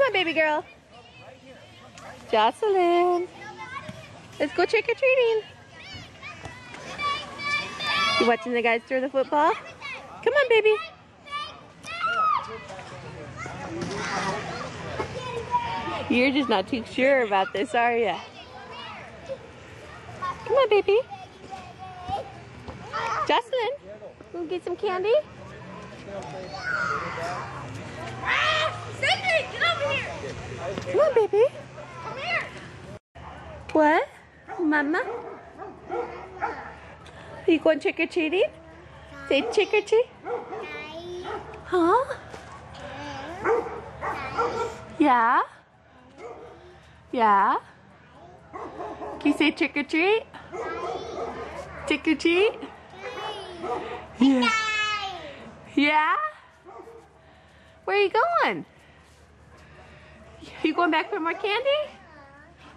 on, baby girl. Jocelyn. Let's go trick or treating. You watching the guys throw the football? Come on, baby. You're just not too sure about this, are you? Come on, baby. Jocelyn, we'll get some candy. Cedric, get over here. Come on, baby. Come here. What? Mama? Are you going trick or treating? Say trick or treat. Huh? Yeah? Yeah? Can you say trick or treat? Trick or treat? Yeah. Yeah? Where are you going? You going back for more candy?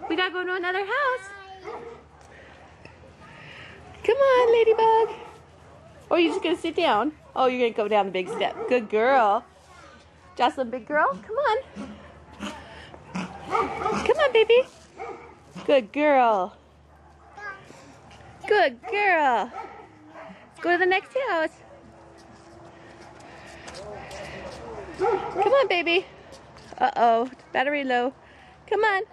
We gotta go to another house. Come on, Ladybug. Or are you just gonna sit down? Oh, you're gonna go down the big step. Good girl. Jocelyn, big girl, come on. Come on, baby. Good girl. Good girl. Let's go to the next house. Come on, baby. Uh-oh, battery low. Come on.